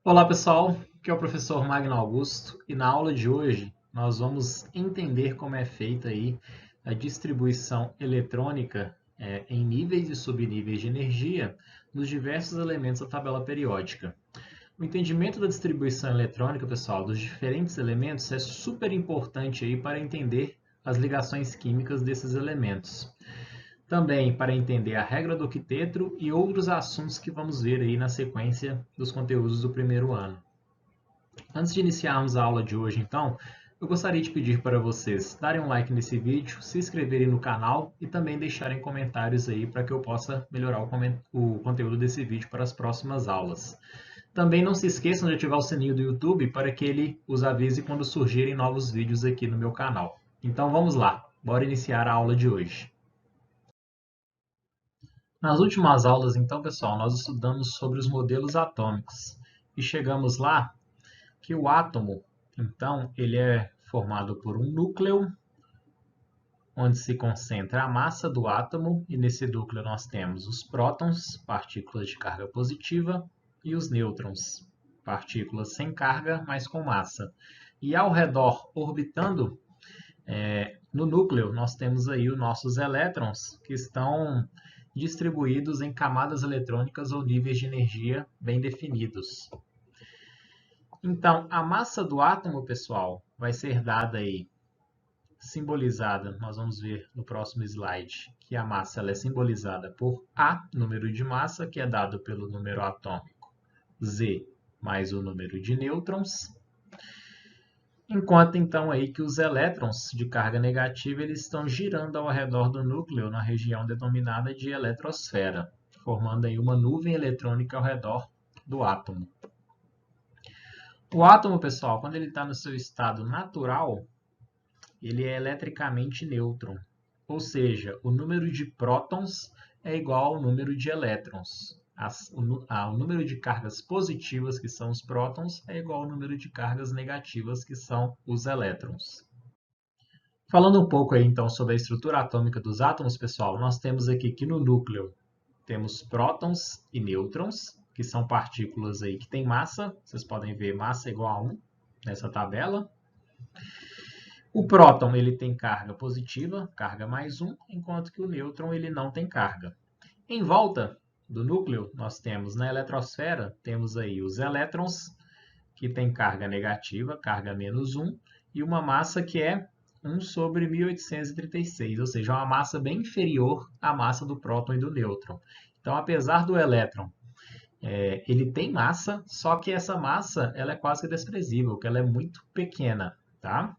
Olá pessoal, aqui é o professor Magno Augusto e na aula de hoje nós vamos entender como é feita aí a distribuição eletrônica em níveis e subníveis de energia nos diversos elementos da tabela periódica. O entendimento da distribuição eletrônica, pessoal, dos diferentes elementos é super importante aí para entender as ligações químicas desses elementos. Também para entender a regra do octeto e outros assuntos que vamos ver aí na sequência dos conteúdos do primeiro ano. Antes de iniciarmos a aula de hoje, então, eu gostaria de pedir para vocês darem um like nesse vídeo, se inscreverem no canal e também deixarem comentários aí para que eu possa melhorar o conteúdo desse vídeo para as próximas aulas. Também não se esqueçam de ativar o sininho do YouTube para que ele os avise quando surgirem novos vídeos aqui no meu canal. Então vamos lá, bora iniciar a aula de hoje. Nas últimas aulas, então, pessoal, nós estudamos sobre os modelos atômicos e chegamos lá que o átomo, então, ele é formado por um núcleo, onde se concentra a massa do átomo, e nesse núcleo nós temos os prótons, partículas de carga positiva, e os nêutrons, partículas sem carga, mas com massa. E ao redor, orbitando no núcleo, nós temos aí os nossos elétrons, que estão distribuídos em camadas eletrônicas ou níveis de energia bem definidos. Então, a massa do átomo, pessoal, vai ser dada aí, simbolizada, nós vamos ver no próximo slide, que a massa ela é simbolizada por A, número de massa, que é dado pelo número atômico Z, mais o número de nêutrons. Enquanto então aí que os elétrons de carga negativa eles estão girando ao redor do núcleo na região denominada de eletrosfera, formando aí uma nuvem eletrônica ao redor do átomo. O átomo, pessoal, quando ele está no seu estado natural, ele é eletricamente neutro, ou seja, o número de prótons é igual ao número de elétrons. O número de cargas positivas, que são os prótons, é igual ao número de cargas negativas, que são os elétrons. Falando um pouco aí, então, sobre a estrutura atômica dos átomos, pessoal, nós temos aqui que no núcleo temos prótons e nêutrons, que são partículas aí que têm massa. Vocês podem ver massa igual a 1 nessa tabela. O próton ele tem carga positiva, carga mais 1, enquanto que o nêutron ele não tem carga. Em volta do núcleo, nós temos na eletrosfera, temos aí os elétrons, que tem carga negativa, carga menos 1, e uma massa que é 1 sobre 1836, ou seja, uma massa bem inferior à massa do próton e do nêutron. Então, apesar do elétron, ele tem massa, só que essa massa ela é quase que desprezível, porque ela é muito pequena, tá?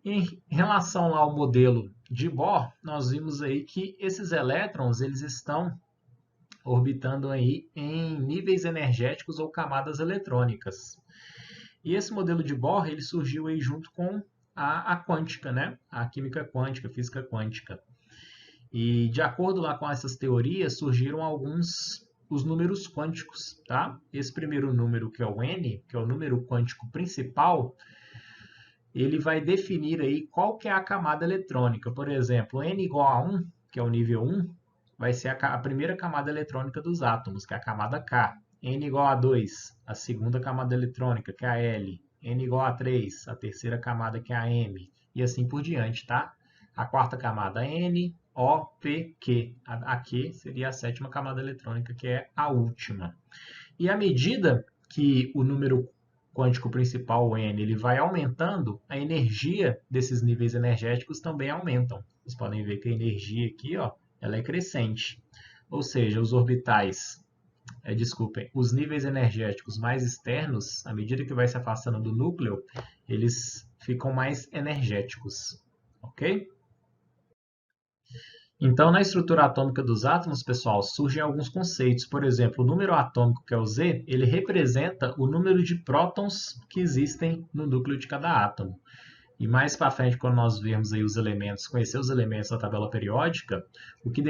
Em relação ao modelo de Bohr, nós vimos aí que esses elétrons eles estão orbitando aí em níveis energéticos ou camadas eletrônicas. E esse modelo de Bohr ele surgiu aí junto com a quântica, né? A química quântica, a física quântica. E de acordo lá com essas teorias, surgiram os números quânticos, tá? Esse primeiro número, que é o n, que é o número quântico principal, ele vai definir aí qual que é a camada eletrônica. Por exemplo, n igual a 1, que é o nível 1, vai ser a primeira camada eletrônica dos átomos, que é a camada K. N igual a 2, a segunda camada eletrônica, que é a L. N igual a 3, a terceira camada, que é a M. E assim por diante, tá? A quarta camada, N, O, P, Q. A Q seria a sétima camada eletrônica, que é a última. E à medida que o número quântico principal, o N, ele vai aumentando, a energia desses níveis energéticos também aumentam. Vocês podem ver que a energia aqui, ó, ela é crescente. Ou seja, os orbitais, os níveis energéticos mais externos, à medida que vai se afastando do núcleo, eles ficam mais energéticos. Ok? Então, na estrutura atômica dos átomos, pessoal, surgem alguns conceitos. Por exemplo, o número atômico, que é o Z, ele representa o número de prótons que existem no núcleo de cada átomo. E mais para frente, quando nós vermos aí os elementos, conhecer os elementos da tabela periódica, o que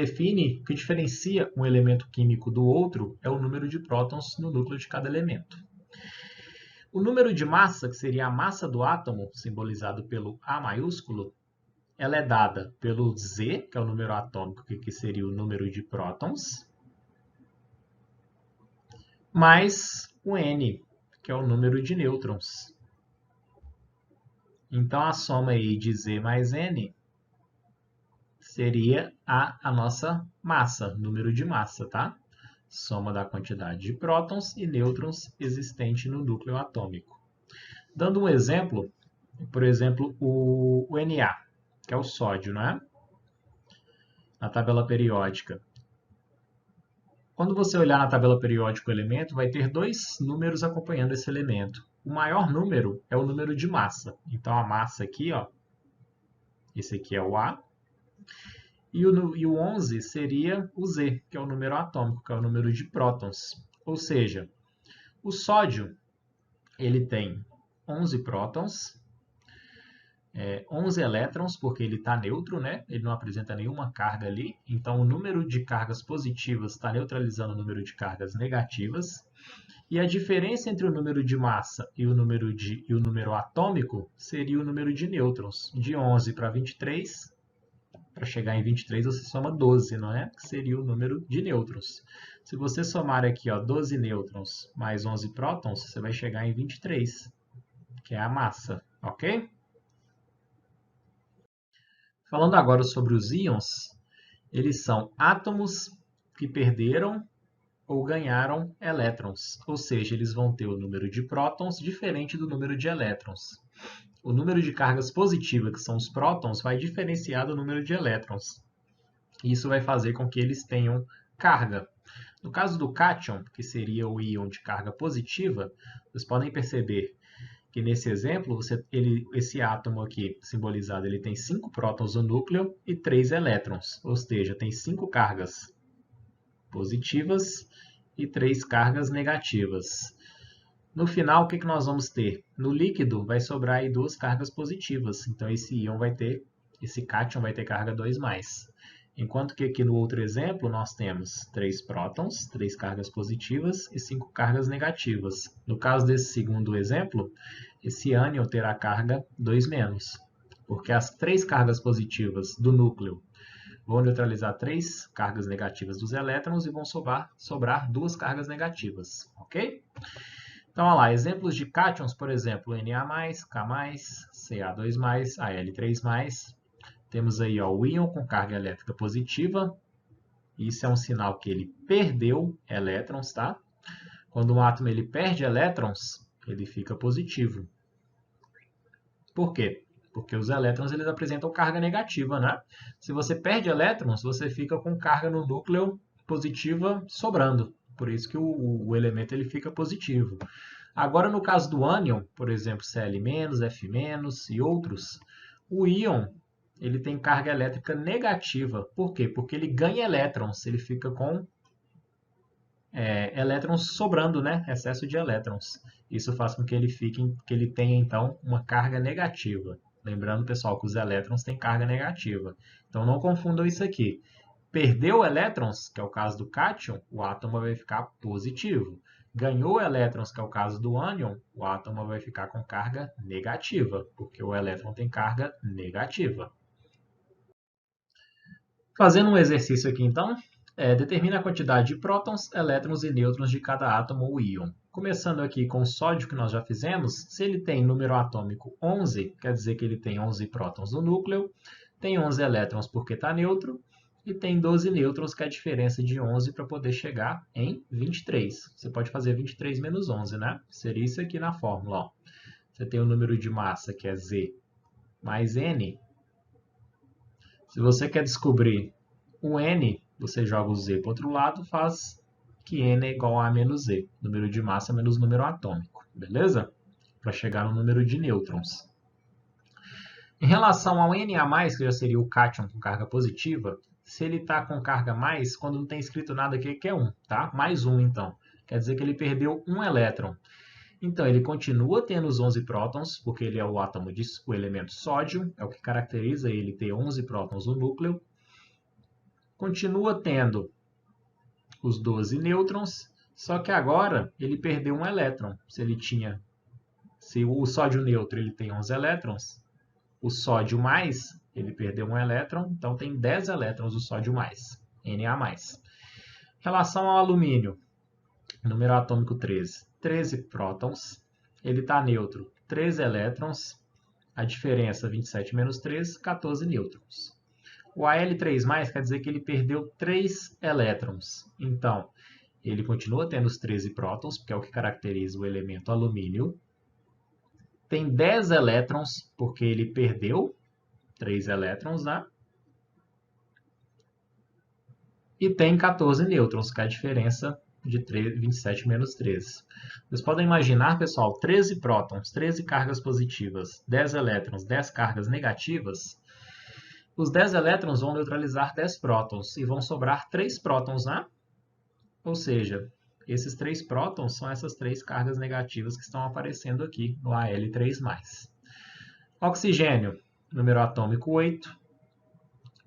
diferencia um elemento químico do outro é o número de prótons no núcleo de cada elemento. O número de massa, que seria a massa do átomo, simbolizado pelo A maiúsculo, ela é dada pelo Z, que é o número atômico, que seria o número de prótons, mais o N, que é o número de nêutrons. Então, a soma aí de Z mais N seria a nossa massa, número de massa, tá? Soma da quantidade de prótons e nêutrons existente no núcleo atômico. Dando um exemplo, por exemplo, o Na, que é o sódio, não é? Na tabela periódica. Quando você olhar na tabela periódica o elemento, vai ter dois números acompanhando esse elemento. O maior número é o número de massa. Então, a massa aqui, ó, esse aqui é o A. E o 11 seria o Z, que é o número atômico, que é o número de prótons. Ou seja, o sódio ele tem 11 prótons, 11 elétrons, porque ele está neutro, né? Ele não apresenta nenhuma carga ali. Então, o número de cargas positivas está neutralizando o número de cargas negativas. E a diferença entre o número de massa e o número atômico seria o número de nêutrons. De 11 para 23, para chegar em 23 você soma 12, não é? Que seria o número de nêutrons. Se você somar aqui, ó, 12 nêutrons mais 11 prótons, você vai chegar em 23, que é a massa, ok? Falando agora sobre os íons, eles são átomos que perderam ou ganharam elétrons, ou seja, eles vão ter o número de prótons diferente do número de elétrons. O número de cargas positivas, que são os prótons, vai diferenciar do número de elétrons. Isso vai fazer com que eles tenham carga. No caso do cátion, que seria o íon de carga positiva, vocês podem perceber que nesse exemplo, esse átomo aqui simbolizado, ele tem 5 prótons no núcleo e 3 elétrons, ou seja, tem 5 cargas positivas e 3 cargas negativas. No final, o que nós vamos ter? No líquido vai sobrar aí 2 cargas positivas, então esse cátion vai ter carga 2+. Enquanto que aqui no outro exemplo nós temos 3 prótons, 3 cargas positivas e 5 cargas negativas. No caso desse segundo exemplo, esse ânion terá carga 2-, porque as 3 cargas positivas do núcleo vão neutralizar 3 cargas negativas dos elétrons e vão sobrar 2 cargas negativas, ok? Então, olha lá, exemplos de cátions, por exemplo, Na+, K+, Ca2+, Al3+. Temos aí ó, o íon com carga elétrica positiva. Isso é um sinal que ele perdeu elétrons, tá? Quando um átomo ele perde elétrons, ele fica positivo. Por quê? Porque os elétrons eles apresentam carga negativa, né? Se você perde elétrons, você fica com carga no núcleo positiva sobrando. Por isso que o elemento ele fica positivo. Agora, no caso do ânion, por exemplo, Cl-, F- e outros, o íon ele tem carga elétrica negativa. Por quê? Porque ele ganha elétrons, ele fica com elétrons sobrando, né? Excesso de elétrons. Isso faz com que ele tenha, então, uma carga negativa. Lembrando, pessoal, que os elétrons têm carga negativa. Então, não confundam isso aqui. Perdeu elétrons, que é o caso do cátion, o átomo vai ficar positivo. Ganhou elétrons, que é o caso do ânion, o átomo vai ficar com carga negativa, porque o elétron tem carga negativa. Fazendo um exercício aqui, então, determina a quantidade de prótons, elétrons e nêutrons de cada átomo ou íon. Começando aqui com o sódio, que nós já fizemos, se ele tem número atômico 11, quer dizer que ele tem 11 prótons no núcleo, tem 11 elétrons porque está neutro, e tem 12 nêutrons, que é a diferença de 11 para poder chegar em 23. Você pode fazer 23 menos 11, né? Seria isso aqui na fórmula. Ó. Você tem o número de massa, que é Z, mais N. Se você quer descobrir o N, você joga o Z para o outro lado, faz que N é igual a menos Z, número de massa menos número atômico, beleza? Para chegar no número de nêutrons. Em relação ao Na+, que já seria o cátion com carga positiva, se ele está com carga mais, quando não tem escrito nada aqui, que é 1, tá? Mais 1, então. Quer dizer que ele perdeu um elétron. Então, ele continua tendo os 11 prótons, porque ele é o elemento sódio, é o que caracteriza ele ter 11 prótons no núcleo. Continua tendo os 12 nêutrons, só que agora ele perdeu um elétron. Se ele tinha Se o sódio neutro ele tem 11 elétrons, o sódio mais, ele perdeu um elétron, então tem 10 elétrons o sódio mais, Na+. Em relação ao alumínio, número atômico 13, 13 prótons, ele está neutro, 13 elétrons, a diferença 27 menos 3, 14 nêutrons. O Al3+, quer dizer que ele perdeu 3 elétrons, então ele continua tendo os 13 prótons, porque é o que caracteriza o elemento alumínio. Tem 10 elétrons, porque ele perdeu 3 elétrons, né? E tem 14 nêutrons, que é a diferença de 27 menos 13. Vocês podem imaginar, pessoal, 13 prótons, 13 cargas positivas, 10 elétrons, 10 cargas negativas. Os 10 elétrons vão neutralizar 10 prótons e vão sobrar 3 prótons, né? Ou seja, esses 3 prótons são essas 3 cargas negativas que estão aparecendo aqui no Al3+. Oxigênio, número atômico 8,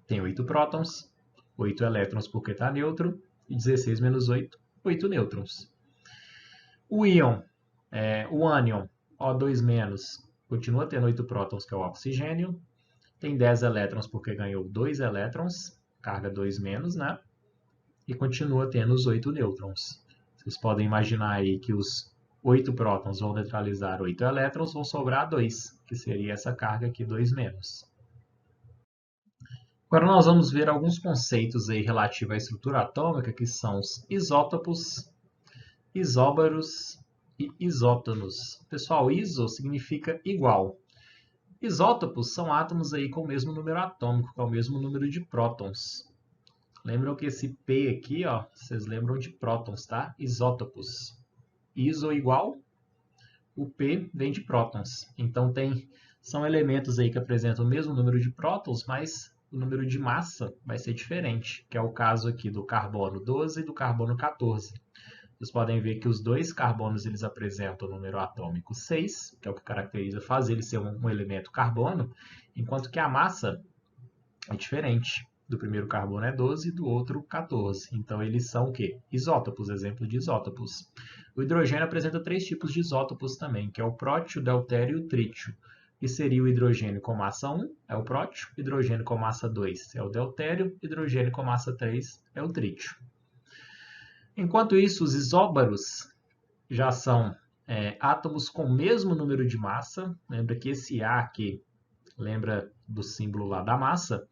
tem 8 prótons, 8 elétrons porque está neutro, e 16 menos 8, 8 nêutrons. O íon, o ânion, O2-, continua tendo 8 prótons, que é o oxigênio, tem 10 elétrons porque ganhou 2 elétrons, carga 2-, né? E continua tendo os 8 nêutrons. Vocês podem imaginar aí que os 8 prótons vão neutralizar 8 elétrons, vão sobrar 2, que seria essa carga aqui 2-. Agora nós vamos ver alguns conceitos aí relativos à estrutura atômica, que são os isótopos, isóbaros e isótonos. Pessoal, iso significa igual. Isótopos são átomos aí com o mesmo número atômico, que é o mesmo número de prótons. Lembram que esse P aqui, ó, vocês lembram de prótons, tá? Isótopos. Iso igual, o P vem de prótons. Então são elementos aí que apresentam o mesmo número de prótons, mas o número de massa vai ser diferente, que é o caso aqui do carbono 12 e do carbono 14. Vocês podem ver que os dois carbonos eles apresentam o número atômico 6, que é o que caracteriza fazer ele ser um elemento carbono, enquanto que a massa é diferente. Do primeiro carbono é 12 e do outro 14. Então eles são o quê? Isótopos, exemplo de isótopos. O hidrogênio apresenta 3 tipos de isótopos também, que é o prótio, o deutério e o trítio. E seria o hidrogênio com massa 1, é o prótio, hidrogênio com massa 2 é o deutério, hidrogênio com massa 3 é o trítio. Enquanto isso, os isóbaros já são átomos com o mesmo número de massa. Lembra que esse A aqui lembra do símbolo lá da massa.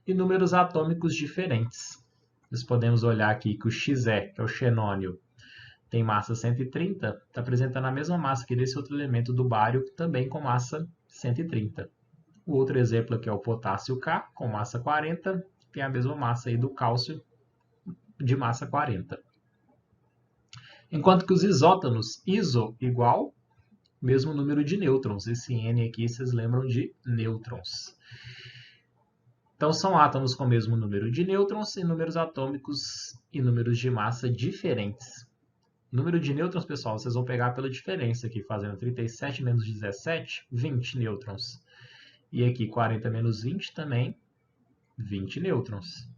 E números atômicos diferentes. Nós podemos olhar aqui que o Xe, que é o xenônio, tem massa 130, está apresentando a mesma massa que desse outro elemento do bário, também com massa 130. O outro exemplo aqui é o potássio K, com massa 40, tem a mesma massa aí do cálcio, de massa 40. Enquanto que os isótonos, iso igual, mesmo número de nêutrons. Esse N aqui vocês lembram de nêutrons. Então, são átomos com o mesmo número de nêutrons e números atômicos e números de massa diferentes. O número de nêutrons, pessoal, vocês vão pegar pela diferença aqui, fazendo 37 menos 17, 20 nêutrons. E aqui, 40 menos 20, também 20 nêutrons.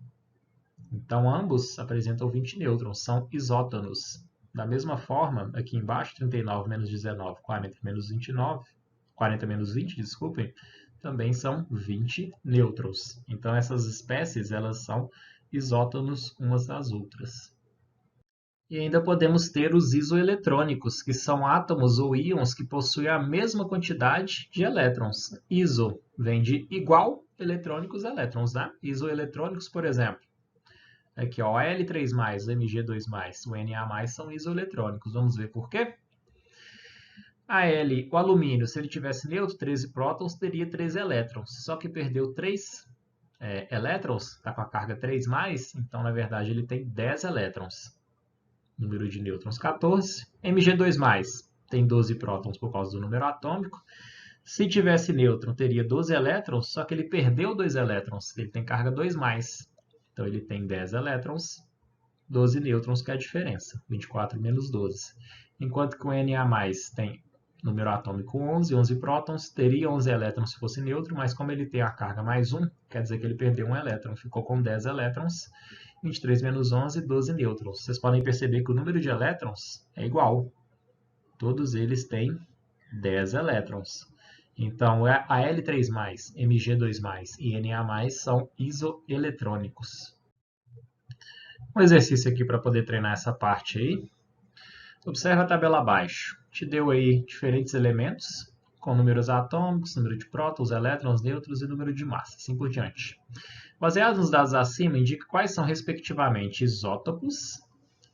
Então, ambos apresentam 20 nêutrons, são isótonos. Da mesma forma, aqui embaixo, 39 menos 19, 40 menos 29, 40 menos 20, desculpem, também são 20 nêutrons. Então, essas espécies elas são isótonos umas das outras. E ainda podemos ter os isoeletrônicos, que são átomos ou íons que possuem a mesma quantidade de elétrons. Iso vem de igual, eletrônicos, elétrons, né? Isoeletrônicos, por exemplo. Aqui, ó, Al3+, o Mg2+, o Na+, são isoeletrônicos. Vamos ver por quê? O alumínio, se ele tivesse neutro, 13 prótons, teria 13 elétrons. Só que perdeu 3 elétrons, está com a carga 3+, então, na verdade, ele tem 10 elétrons. Número de nêutrons, 14. Mg2+, tem 12 prótons por causa do número atômico. Se tivesse nêutron, teria 12 elétrons, só que ele perdeu 2 elétrons. Ele tem carga 2+. Então, ele tem 10 elétrons, 12 nêutrons, que é a diferença. 24 menos 12. Enquanto que o Na+, tem número atômico 11, 11 prótons, teria 11 elétrons se fosse neutro, mas como ele tem a carga mais 1, quer dizer que ele perdeu um elétron, ficou com 10 elétrons, 23 menos 11, 12 nêutrons. Vocês podem perceber que o número de elétrons é igual. Todos eles têm 10 elétrons. Então, a L3+, Mg2+, e Na+, são isoeletrônicos. Um exercício aqui para poder treinar essa parte aí. Observa a tabela abaixo. Te deu aí diferentes elementos, com números atômicos, número de prótons, elétrons, nêutrons e número de massa, assim por diante. Baseado nos dados acima, indica quais são, respectivamente, isótopos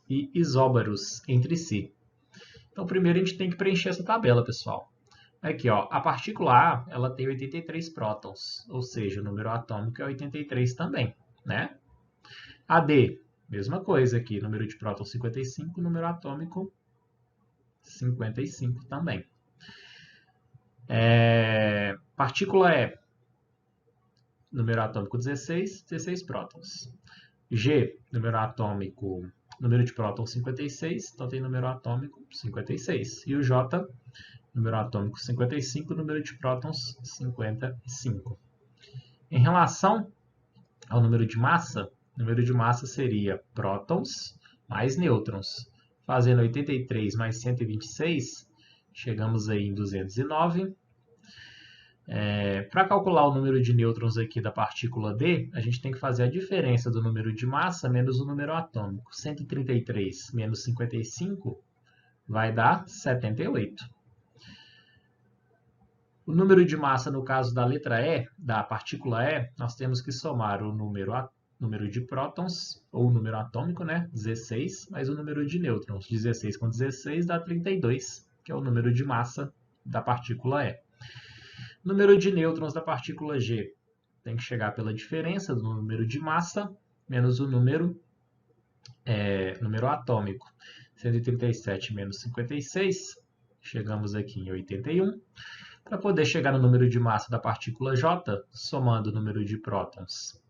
e isóbaros entre si. Então, primeiro a gente tem que preencher essa tabela, pessoal. Aqui, ó, a partícula A, ela tem 83 prótons, ou seja, o número atômico é 83 também, né? A D, mesma coisa aqui, número de prótons 55, número atômico 55 também. Partícula E, número atômico 16, 16 prótons. G, número de prótons 56, então tem número atômico 56. E o J, número atômico 55, número de prótons 55. Em relação ao número de massa, o número de massa seria prótons mais nêutrons. Fazendo 83 mais 126, chegamos aí em 209. Para calcular o número de nêutrons aqui da partícula D, a gente tem que fazer a diferença do número de massa menos o número atômico. 133 menos 55 vai dar 78. O número de massa, no caso da letra E, da partícula E, nós temos que somar o número de prótons, ou o número atômico, né? 16, mais o número de nêutrons. 16 com 16 dá 32, que é o número de massa da partícula E. Número de nêutrons da partícula G tem que chegar pela diferença do número de massa menos o número atômico. 137 menos 56, chegamos aqui em 81. Para poder chegar no número de massa da partícula J, somando o número de prótons,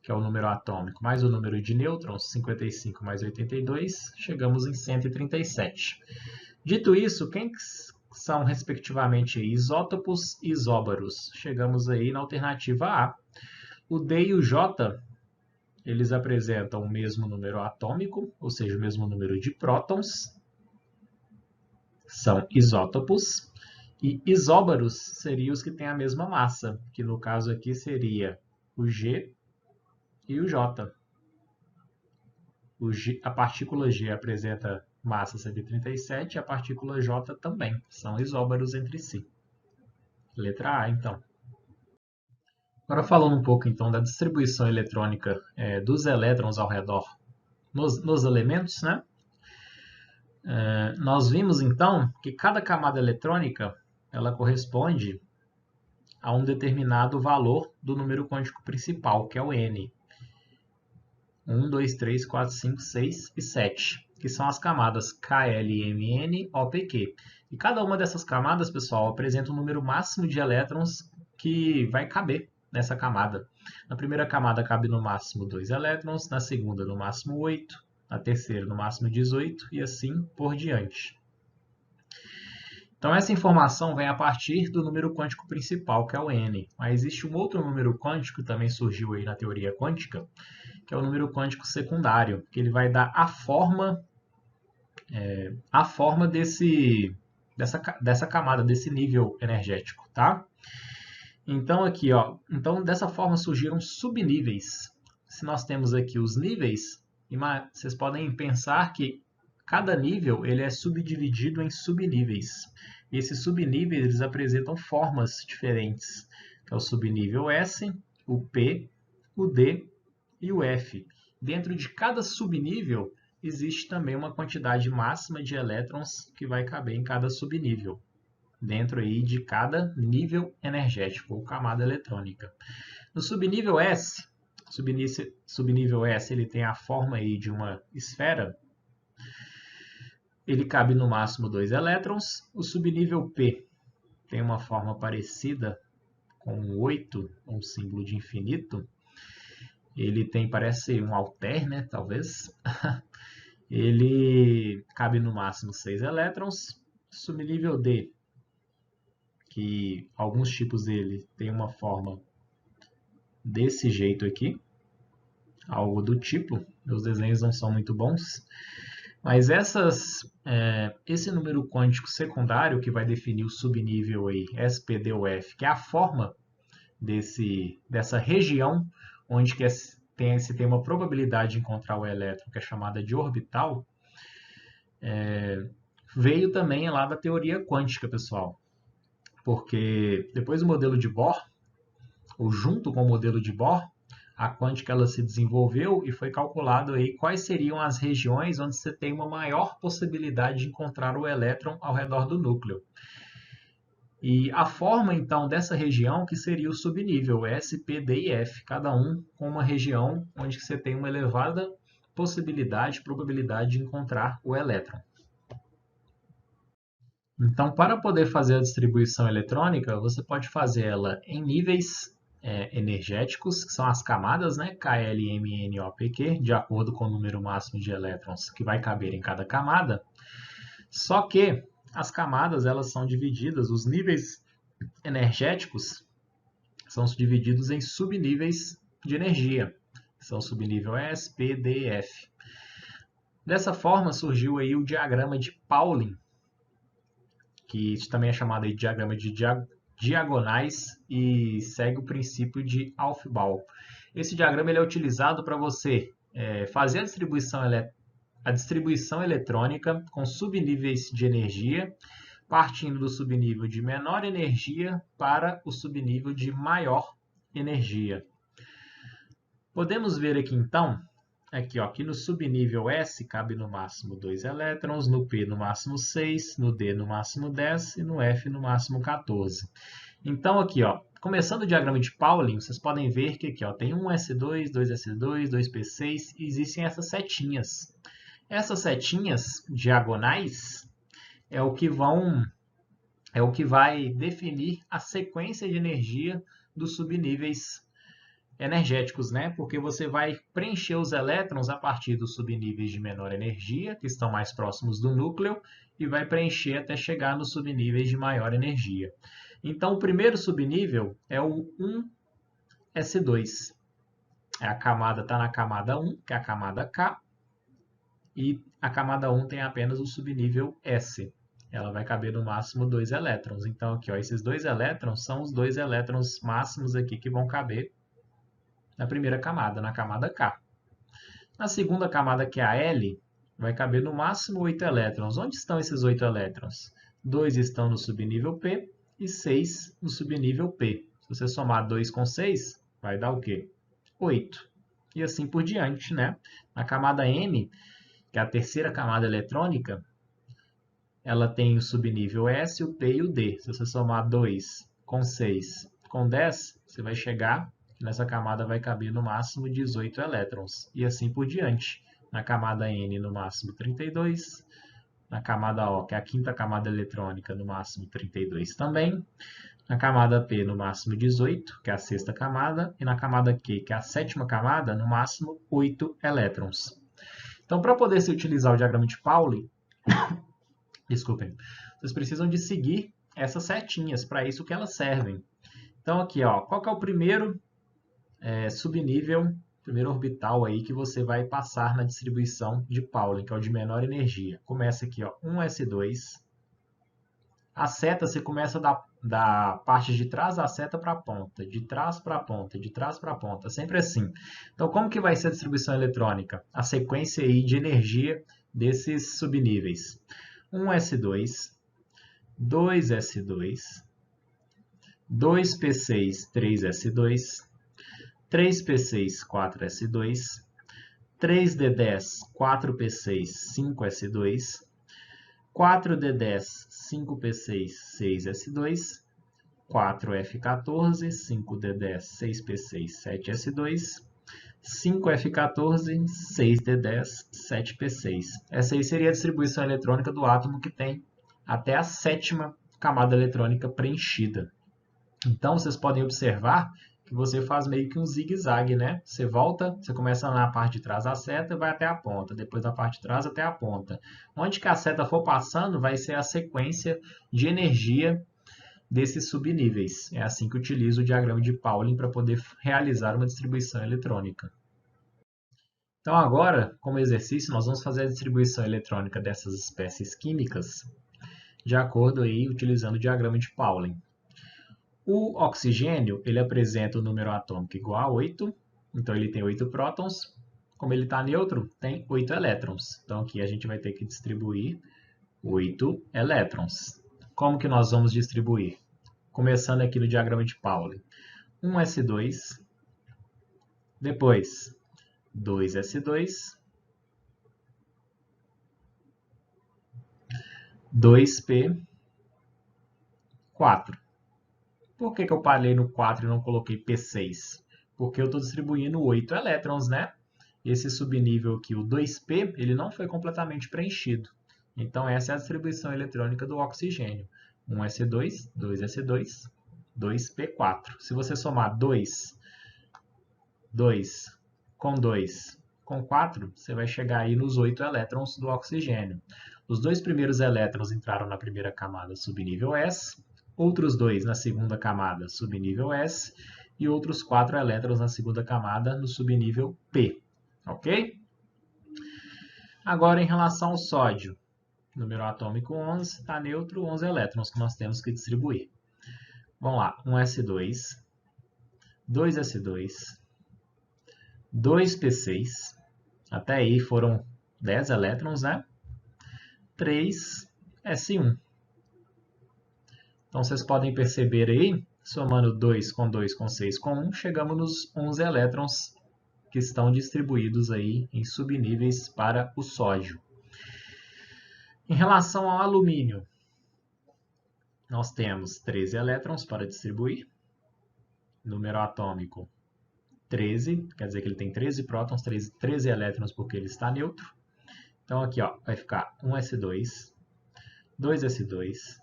que é o número atômico, mais o número de nêutrons, 55 mais 82, chegamos em 137. Dito isso, quem são, respectivamente, isótopos e isóbaros? Chegamos aí na alternativa A. O D e o J, eles apresentam o mesmo número atômico, ou seja, o mesmo número de prótons, são isótopos, e isóbaros seriam os que têm a mesma massa, que no caso aqui seria o G e o J. A partícula G apresenta massa 137 e a partícula J também. São isóbaros entre si. Letra A, então. Agora falando um pouco então da distribuição eletrônica dos elétrons ao redor nos elementos, né? Nós vimos então que cada camada eletrônica ela corresponde a um determinado valor do número quântico principal, que é o N. 1, 2, 3, 4, 5, 6 e 7, que são as camadas K, L, M, N, O, P, Q. E cada uma dessas camadas, pessoal, apresenta um número máximo de elétrons que vai caber nessa camada. Na primeira camada cabe no máximo 2 elétrons, na segunda no máximo 8, na terceira no máximo 18 e assim por diante. Então essa informação vem a partir do número quântico principal, que é o N. Mas existe um outro número quântico que também surgiu aí na teoria quântica, que é o número quântico secundário, que ele vai dar a forma dessa camada, desse nível energético, tá? Então aqui, ó, dessa forma surgiram subníveis. Se nós temos aqui os níveis, vocês podem pensar que cada nível ele é subdividido em subníveis. E esses subníveis eles apresentam formas diferentes, que é o subnível S, o P, o D e o F. Dentro de cada subnível existe também uma quantidade máxima de elétrons que vai caber em cada subnível, dentro aí de cada nível energético ou camada eletrônica. No subnível S, ele tem a forma aí de uma esfera. Ele cabe no máximo 2 elétrons. O subnível P tem uma forma parecida com um 8, um símbolo de infinito. Ele tem, parece um alter, né, talvez. Ele cabe no máximo 6 elétrons. Subnível D, que alguns tipos dele tem uma forma desse jeito aqui, algo do tipo. Meus desenhos não são muito bons. Mas esse número quântico secundário que vai definir o subnível aí, SP, D ou F, que é a forma dessa região onde se tem uma probabilidade de encontrar o elétron, que é chamada de orbital, veio também lá da teoria quântica, pessoal. Porque depois do modelo de Bohr, ou junto com o modelo de Bohr, a quântica ela se desenvolveu e foi calculado aí quais seriam as regiões onde você tem uma maior possibilidade de encontrar o elétron ao redor do núcleo. E a forma, então, dessa região que seria o subnível S, P, D e F, cada um com uma região onde você tem uma elevada probabilidade de encontrar o elétron. Então, para poder fazer a distribuição eletrônica, você pode fazer ela em níveis energéticos, que são as camadas, né, K, L, M, N, O, P, Q, de acordo com o número máximo de elétrons que vai caber em cada camada. Só que as camadas elas são divididas, os níveis energéticos são divididos em subníveis de energia, que são o subnível S, P, D e F. Dessa forma surgiu aí o diagrama de Pauling, que também é chamado de diagrama de diagonais e segue o princípio de Aufbau. Esse diagrama ele é utilizado para você fazer a distribuição eletrônica com subníveis de energia, partindo do subnível de menor energia para o subnível de maior energia. Podemos ver aqui então, aqui no subnível S cabe no máximo 2 elétrons, no P no máximo 6, no D no máximo 10 e no F no máximo 14. Então aqui, começando o diagrama de Pauling, vocês podem ver que aqui tem 1s2, 2s2, 2p6 e existem essas setinhas. Essas setinhas diagonais é o que vai definir a sequência de energia dos subníveis energéticos, né? Porque você vai preencher os elétrons a partir dos subníveis de menor energia, que estão mais próximos do núcleo, e vai preencher até chegar nos subníveis de maior energia. Então, o primeiro subnível é o 1s2. A camada está na camada 1, que é a camada K, e a camada 1 tem apenas o subnível S. Ela vai caber no máximo 2 elétrons. Então, aqui, esses 2 elétrons são os 2 elétrons máximos aqui que vão caber na primeira camada, na camada K. Na segunda camada, que é a L, vai caber no máximo 8 elétrons. Onde estão esses 8 elétrons? 2 estão no subnível P e 6 no subnível P. Se você somar 2 com 6, vai dar o quê? 8. E assim por diante, né? Na camada M, que é a terceira camada eletrônica, ela tem o subnível S, o P e o D. Se você somar 2 com 6 com 10, você vai chegar que nessa camada vai caber no máximo 18 elétrons. E assim por diante. Na camada N, no máximo 32. Na camada O, que é a quinta camada eletrônica, no máximo 32 também. Na camada P, no máximo 18, que é a sexta camada. E na camada Q, que é a sétima camada, no máximo 8 elétrons. Então, para poder se utilizar o diagrama de Pauling, desculpem, vocês precisam de seguir essas setinhas, para isso que elas servem. Então, aqui, qual que é o primeiro subnível, primeiro orbital aí que você vai passar na distribuição de Pauling, que é o de menor energia. Começa aqui, 1s2. A seta você começa da parte de trás da seta para a ponta, de trás para a ponta, de trás para a ponta, sempre assim. Então, como que vai ser a distribuição eletrônica? A sequência aí de energia desses subníveis. 1s2, 2s2, 2p6, 3s2, 3p6, 4s2, 3d10, 4p6, 5s2, 4d10, 5p6, 6s2, 4f14, 5d10, 6p6, 7s2, 5f14, 6d10, 7p6. Essa aí seria a distribuição eletrônica do átomo que tem até a sétima camada eletrônica preenchida. Então, vocês podem observar que você faz meio que um zigue-zague, né? Você volta, você começa na parte de trás da seta e vai até a ponta, depois da parte de trás até a ponta. Onde que a seta for passando, vai ser a sequência de energia desses subníveis. É assim que utilizo o diagrama de Pauling para poder realizar uma distribuição eletrônica. Então agora, como exercício, nós vamos fazer a distribuição eletrônica dessas espécies químicas de acordo aí utilizando o diagrama de Pauling. O oxigênio, ele apresenta o número atômico igual a 8, então ele tem 8 prótons. Como ele está neutro, tem 8 elétrons. Então aqui a gente vai ter que distribuir 8 elétrons. Como que nós vamos distribuir? Começando aqui no diagrama de Pauling. 1s2, depois 2s2, 2p4. Por que eu parei no 4 e não coloquei P6? Porque eu estou distribuindo 8 elétrons, né? Esse subnível aqui, o 2P, ele não foi completamente preenchido. Então, essa é a distribuição eletrônica do oxigênio. 1s2, 2s2, 2p4. Se você somar 2 com 2 com 4, você vai chegar aí nos 8 elétrons do oxigênio. Os dois primeiros elétrons entraram na primeira camada subnível S, outros 2 na segunda camada subnível S e outros 4 elétrons na segunda camada no subnível P. Ok? Agora, em relação ao sódio, número atômico 11, está neutro, 11 elétrons que nós temos que distribuir. Vamos lá, 1s2, 2s2, 2p6, até aí foram 10 elétrons, né? 3s1. Então, vocês podem perceber aí, somando 2 com 6 com 1, chegamos nos 11 elétrons que estão distribuídos aí em subníveis para o sódio. Em relação ao alumínio, nós temos 13 elétrons para distribuir. Número atômico 13, quer dizer que ele tem 13 prótons, 13 elétrons porque ele está neutro. Então aqui ó, vai ficar 1s2, 2s2,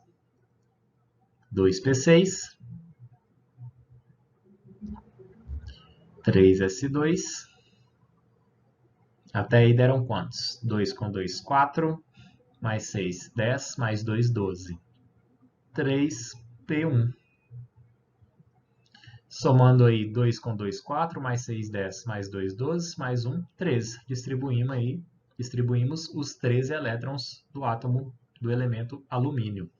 2p6, 3s2, até aí deram quantos? 2 com 2, 4, mais 6, 10, mais 2, 12. 3p1. Somando aí 2 com 2, 4, mais 6, 10, mais 2, 12, mais 1, 13. Distribuímos os 13 elétrons do átomo do elemento alumínio.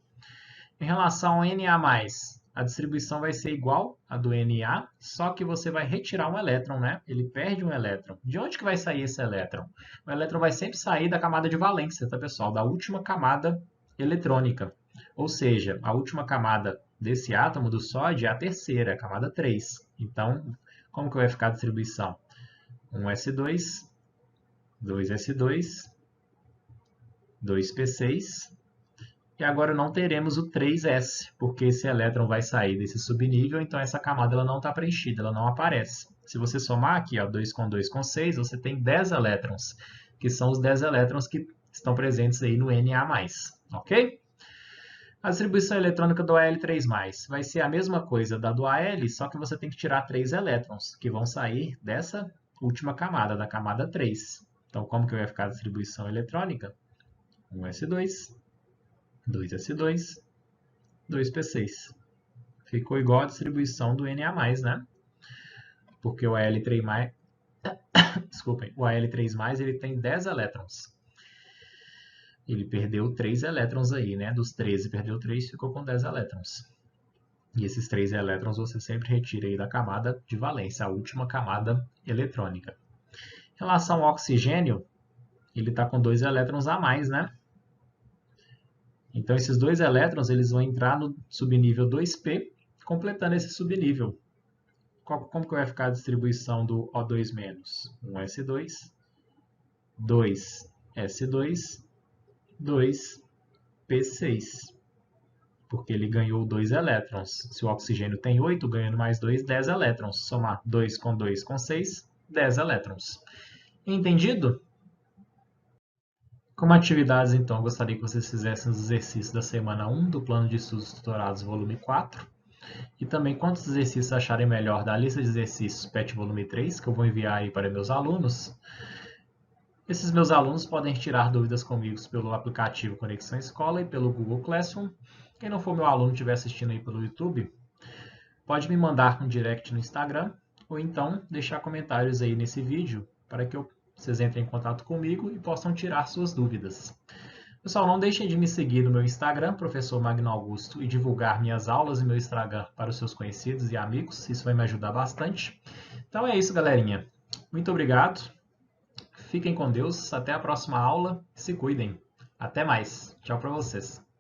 Em relação ao Na+, a distribuição vai ser igual à do Na, só que você vai retirar um elétron, né? Ele perde um elétron. De onde que vai sair esse elétron? O elétron vai sempre sair da camada de valência, tá, pessoal? Da última camada eletrônica. Ou seja, a última camada desse átomo do sódio é a terceira, a camada 3. Então, como que vai ficar a distribuição? 1s2, 2s2, 2p6, e agora não teremos o 3s, porque esse elétron vai sair desse subnível, então essa camada ela não está preenchida, ela não aparece. Se você somar aqui, ó, 2 com 6, você tem 10 elétrons, que são os 10 elétrons que estão presentes aí no Na+, ok? A distribuição eletrônica do Al3+, vai ser a mesma coisa da do Al, só que você tem que tirar 3 elétrons, que vão sair dessa última camada, da camada 3. Então, como que vai ficar a distribuição eletrônica? 1s2, 2s2, 2p6. Ficou igual a distribuição do Na+, né? Porque o Al3+, desculpem, o Al3+, ele tem 10 elétrons. Ele perdeu 3 elétrons aí, né? Dos 13, perdeu 3, ficou com 10 elétrons. E esses 3 elétrons você sempre retira aí da camada de valência, a última camada eletrônica. Em relação ao oxigênio, ele está com 2 elétrons a mais, né? Então, esses 2 elétrons eles vão entrar no subnível 2p, completando esse subnível. Como que vai ficar a distribuição do O2-? 1s2, 2s2, 2p6. Porque ele ganhou 2 elétrons. Se o oxigênio tem 8, ganhando mais 2, 10 elétrons. Somar 2 com 6, 10 elétrons. Entendido? Como atividades, então, eu gostaria que vocês fizessem os exercícios da semana 1 do Plano de Estudos Tutorados, volume 4. E também quantos exercícios acharem melhor da lista de exercícios PET volume 3, que eu vou enviar aí para meus alunos. Esses meus alunos podem tirar dúvidas comigo pelo aplicativo Conexão Escola e pelo Google Classroom. Quem não for meu aluno e estiver assistindo aí pelo YouTube, pode me mandar um direct no Instagram ou então deixar comentários aí nesse vídeo para que eu vocês entrem em contato comigo e possam tirar suas dúvidas. Pessoal, não deixem de me seguir no meu Instagram, Professor Magno Augusto, e divulgar minhas aulas e meu Instagram para os seus conhecidos e amigos. Isso vai me ajudar bastante. Então é isso, galerinha. Muito obrigado. Fiquem com Deus. Até a próxima aula. Se cuidem. Até mais. Tchau para vocês.